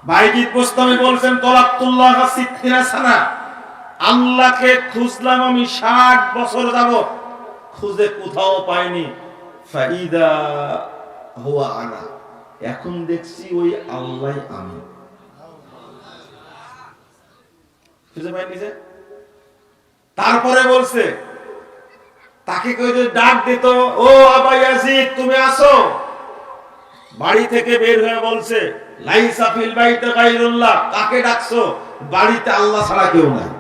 বাইজিদ বোস্তামি বলছেন তলাতুল্লাহ সিত্তিনা সানা, আল্লাহকে খুঁজলাম আমি 60 বছর যাবত, খুঁজে কোথাও পাইনি। ফাইদা হুয়া আনা, এখন দেখছি ওই আল্লাহ আমি। খুঁজে পাইনি যে। তারপরে বলছে তাকে কই যে ডাক দিত, ও বাইয়েজিদ তুমি আসো। বাড়ি থেকে বের হয়ে বলছে লাইসা ফিল বাইতে গায়রুল্লাহ, কাকে ডাকছো? বাড়িতে আল্লাহ ছাড়া কেউ নাই।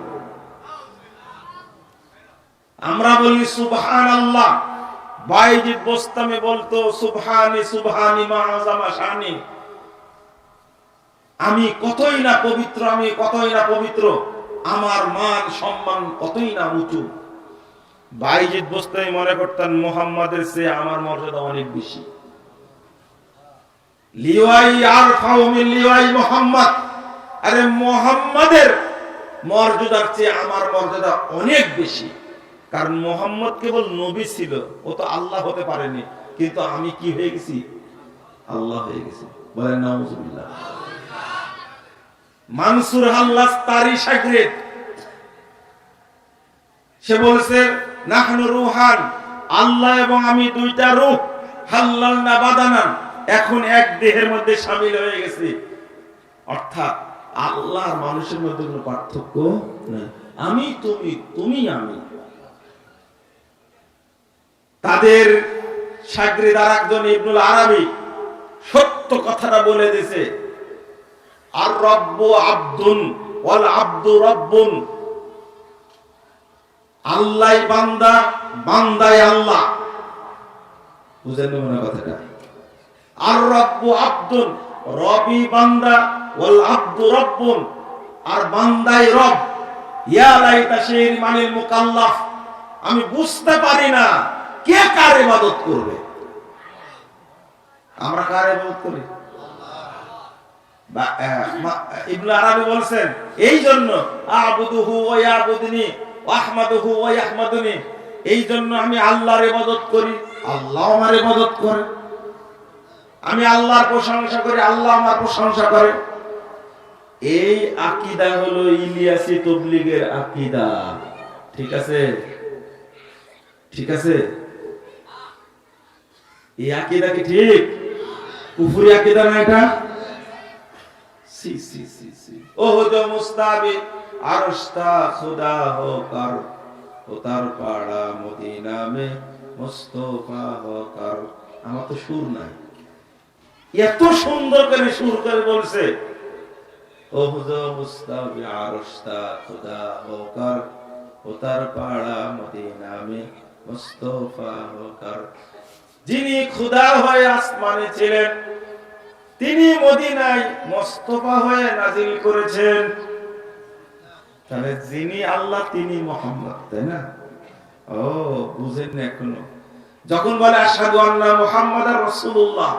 আমরা বলি সুবহানাল্লাহ, বাইজিদ বোস্তামি বলতো সুবহানি সুবহানি মা আযামা শানি, আমি কতই না পবিত্র, আমি কতই না পবিত্র, আমার মান সম্মান কতই না উঁচু। বাইজিদ বোস্তামি মনে করতেন মুহাম্মাদের চেয়ে আমার মর্যাদা অনেক বেশি। লিওয়াই আরফাউ মিন লিওয়াই মুহাম্মদ, আরে মুহাম্মাদের মর্যাদার চেয়ে আমার মর্যাদা অনেক বেশি। কারণ মুহাম্মদ কেবল নবী ছিল, ও তো আল্লাহ হতে পারেনি, কিন্তু আমি কি হয়ে গেছি? আল্লাহ হয়ে গেছি। বলেন নাউজুবিল্লাহ। মানসুর হাল্লাস তারি শাগরিদ, সে বলছে নাহনু রূহান, আল্লাহ এবং আমি দুইটা রূহ, হাল্লালনা বাদানান, এখন এক দেহের মধ্যে শামিল হয়ে গেছে। অর্থাৎ আল্লাহ মানুষের মধ্যে কোনো পার্থক্য নেই, আমি তুমি, তুমি আমি। তাদের শাগরিদ আরেকজন ইবনুল আরাবী সত্য কথাটা বলে দিয়েছে, আর রব্বু আব্দুন ওয়াল আব্দু রব্বুন, আল্লাহ বান্দা, বান্দাই আল্লাহ। বুঝেন না কথাটা? আর রব্বু আব্দুন, রবি বান্দা, ওয়াল আব্দু রব্বুন, আর বান্দাই রব। ইয়া লাইতা শির মানিল মুকাল্লাফ, আমি বুঝতে পারি না কে কার ইবাদত করবে। আমরা কার ইবাদত করি? ইবনে আরাবী বলছেন এই জন্য আবুদুহু ওয়া ইয়াবুদুনি ওয়া আহমাদুহু ওয়া ইয়াহমাদুনি, এই জন্য আমি আল্লাহর ইবাদত করি, আল্লাহ আমার ইবাদত করে। আমি আল্লাহর প্রশংসা করি, আল্লাহ আমার প্রশংসা করে। এই আকীদা হলো ইলিয়াসি তাবলীগের আকীদা। ঠিক আছে? ঠিক আছে? এই আকীদা কি ঠিক? কুফরি আকীদা না এটা? সি সি সি সি। ওহদ মুস্তাবি আরশতা খুদা হোকর, উতার পাড়া মদিনা মে মুস্তাফা হোকর। আমার তো সুর নাই, এত সুন্দর করে সুর করে বলছে ওহদ মুস্তাবি আরশতা খুদা হোকর, উতার পাড়া মদিনা মে মুস্তাফা হোকর। যিনি খোদা হয়ে আসমানে ছিলেন, তিনি মদিনায় মুস্তাফা হয়ে নাজিল করেছেন। তাহলে যিনি আল্লাহ তিনি মুহাম্মদ, তাই না? ও বুঝেন না এখনো? যখন বলে আশহাদু আন্না মুহাম্মাদার রাসূলুল্লাহ,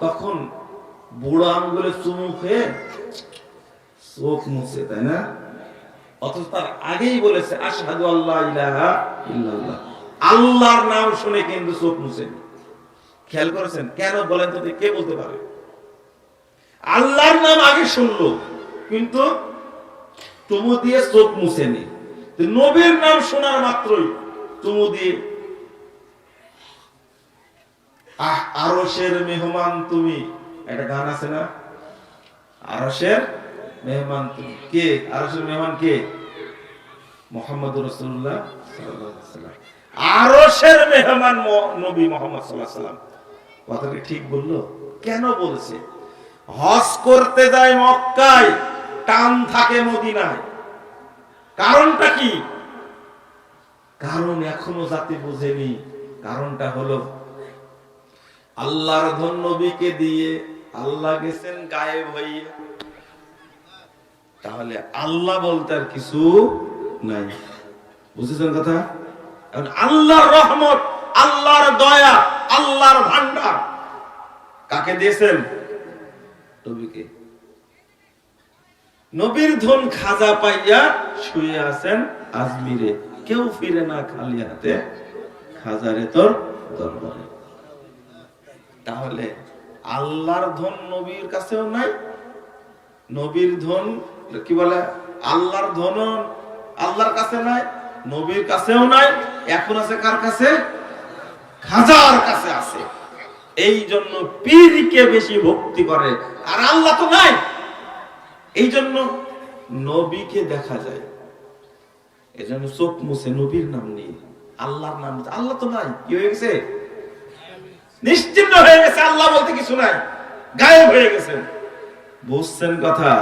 তখন বুড়ো আঙ্গুলে চুমু খেয়ে চোখ মুছে, তাই না? অথচ তার আগেই বলেছে আশহাদু আল্লা ইলাহা ইল্লাল্লাহ, আল্লাহর নাম শুনে কিন্তু চোখ মুছেনি। খেয়াল করেছেন কেন? বলেন তো, কে বলতে পারে? আল্লাহর নাম আগে শুনলো কিন্তু চুমু দিয়ে চোখ মুছেনি, নবীর নাম শোনার মাত্রই চুমু দিয়ে। আরশের মেহমান তুমি, একটা গান আছে না? আরশের মেহমান তুমি। কে আরশের মেহমান? কে? মুহাম্মদুর রাসূলুল্লাহ সাল্লাল্লাহু আলাইহি ওয়াসাল্লাম। আরশের মেহমান নবী মুহাম্মদ সাল্লাল্লাহু আলাইহি ওয়াসাল্লাম। কথাটা ঠিক বললো? কেন বলছে? হজ করতে যায় মক্কায়, টান থাকে মদিনায়। কারণটা কি? কারণ এখনো জাতি বুঝেনি। কারণটা হলো আল্লাহর ধন নবীকে দিয়ে আল্লাহ গেছেন গায়েব হইয়া। তাহলে আল্লাহ বলতে আর কিছু নাই। বুঝেছেন কথা? আল্লাহর রহমত, আল্লাহর দয়া, আল্লাহর ভান্ডার কাকে দিয়েছেন? নবীকে। নবীর ধন খাজা পাইয়া শুয়ে আছেন আজমিরে, কেউ ফিরে না খালি হাতে খাজারে তোর দরবারে। তাহলে আল্লাহর ধন নবীর কাছেও নাই, নবীর ধন কি বলে, আল্লাহর ধন আল্লাহর কাছে নাই, নবীর কাছেও নাই, এখন আছে কার কাছে? খাজার কাছে আছে। এই জন্য পীরকে বেশি ভক্তি করে, আর আল্লাহ তো নাই। এই জন্য নবীকে দেখা যায়, এই জন্য চোখ মুছে নবীর নাম নিয়ে আল্লাহর নাম। আল্লাহ তো নাই, কি হয়ে গেছে? নিশ্চিন্ন হয়ে গেছে, আল্লাহ বলতে কিছু নাই, গায়েব হয়ে গেছে। বুঝছেন কথা?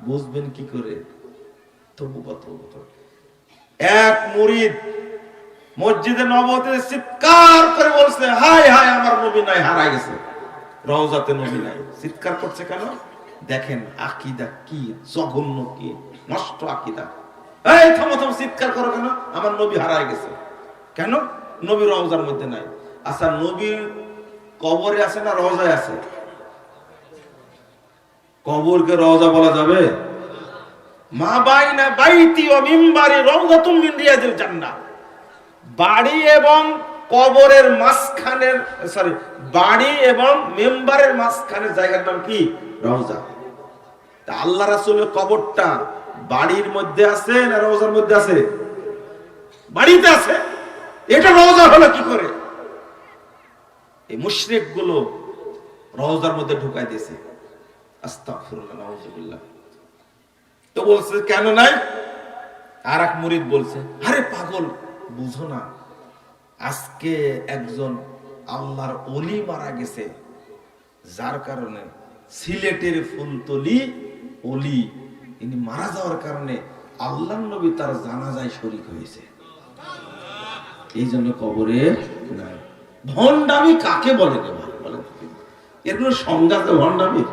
বুঝবেন কি করে? এক মুরিদ মসজিদে নববীতে চিৎকার করে বলছে, হায় হায় আমার নবী নাই, হারাই গেছে, রওজাতে নবী নাই। চিৎকার করছে কেন? দেখেন আকীদা কি জঘন্য, কি নষ্ট আকীদা। এই থামো থামো, চিৎকার করো কেন? আমার নবী হারাই গেছে। কেন? নবী রওজার মধ্যে নাই। আচ্ছা, নবীর কবরে আছে না রওজায় আছে? কবরকে রওজা বলা যাবে? মা বাইনা বাইতি ওয়া মিম্বারি রাউযাতুম মিন রিয়াজিল জান্নাহ। বাড়ি এবং কবরের মাঝখানের, সরি, বাড়ি এবং মিম্বারের মাঝখানের জায়গার নাম কি? রওজা। তা আল্লাহ রাসূলের কবরটা বাড়ির মধ্যে আছে না রওজার মধ্যে আছে? বাড়িতে আছে। এটা রওজা হলো কি করে? এই মুশরিক গুলো রওজার মধ্যে ঢুকাই দিয়েছে। আস্তাগফিরুল্লাহ, নাউযুবিল্লাহ। তো বলছে কেন নাই? আর এক মুরিদ বলছে, আরে পাগল, বুঝো না, আজকে একজন আল্লাহর ওলি মারা গেছে, যার কারণে সিলেটের ফুলতলি ওলি, ইনি মারা যাওয়ার কারণে আল্লাহর নবী তার জানাজায় শরীক হয়েছে, এই জন্য কবরে নাই। ভণ্ডামি কাকে বলে? বলেন, এর কোন সংজ্ঞা আছে ভণ্ডামি?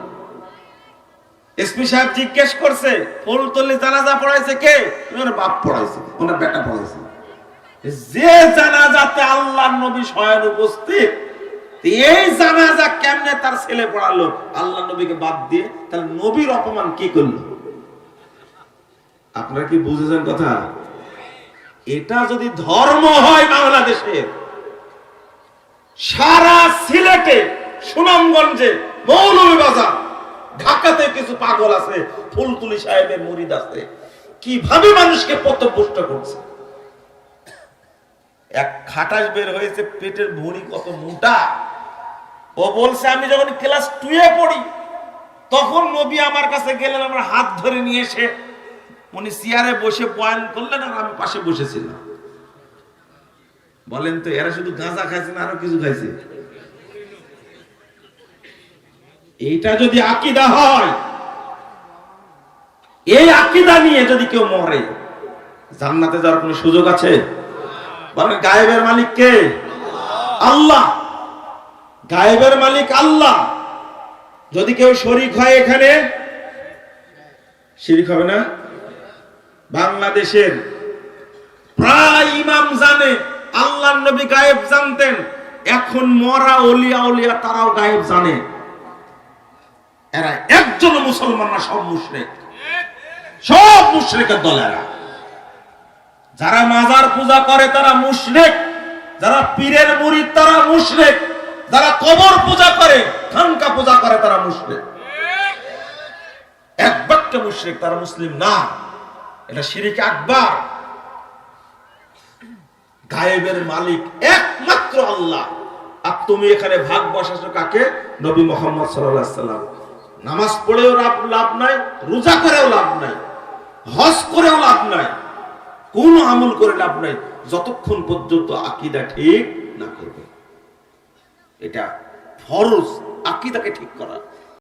এসপি সাহেব জিজ্ঞেস করছে, ফুলতলি জানাজা পড়াইছে কে? ওনার বাপ পড়াইছে, ওনার বেটা পড়াইছে। যে জানাজাতে আল্লাহর নবী স্বয়ং উপস্থিত, এই জানাজা কেমনে তার ছেলে পড়ালো আল্লাহর নবীকে বাদ দিয়ে? তাহলে নবীর অপমান কি করলো? আপনারা কি বুঝেছেন কথা? এটা যদি ধর্ম হয় বাংলাদেশে, সারা সিলেটে, সুনামগঞ্জে, মৌলভীবাজার, ঢাকাতে কিছু পাগল আছে, ফুলতুলি সাহেবের মুরিদ আছে, কিভাবে মানুষকে পথভ্রষ্ট করছে। এক খাটাস বের হয়েছে, পেটের ভুঁড়ি কত মোটা। ও বলছে, আমি যখন ক্লাস 2 এ পড়ি তখন নবী আমার কাছে গেলেন, আমার হাত ধরে নিয়ে এসে উনি চেয়ারে বসে বয়ান করলেন, আর আমি পাশে বসেছিলাম। বলেন তো, এরা শুধু গাঁজা খাইছে না আরো কিছু খাইছে? এইটা যদি আকীদা হয়, এই আকীদা নিয়ে যদি কেউ মরে, জান্নাতে যাওয়ার কোনো সুযোগ আছে? বলেন, গায়েবের মালিক কে? আল্লাহ। গায়েবের মালিক আল্লাহ। যদি কেউ শরীক হয় এখানে, শিরক হবে না? বাংলাদেশের প্রায় ইমাম জানে আল্লাহর নবী গায়েব জানতেন, এখন মরা ওলিয়া ওলিয়া তারাও গায়েব জানে। এরা একজন মুসলমান না, সব মুশরিক, সব মুশরিকের দল এরা। যারা মাজার পূজা করে তারা মুশরিক, যারা পীরের মুরিদ তারা মুশরিক, যারা কবর পূজা করে, খানকা পূজা করে তারা মুশরিক। এক বাক্যে মুশরিক, তারা মুসলিম না। এটা শিরক আকবার। গায়েবের মালিক একমাত্র আল্লাহ। আর তুমি এখানে ভাগ বসাছো কাকে? নবী মুহাম্মদ সাল্লাল্লাহু আলাইহি ওয়াসাল্লাম। নামাজ পড়েও লাভ নাই, রোজা করেও লাভ নাই, হজ করেও লাভ নাই, কোন আমল করে লাভ নাই, যতক্ষণ পর্যন্ত আকীদা ঠিক না করবে। এটা ফরজ, আকীদাকে ঠিক করা।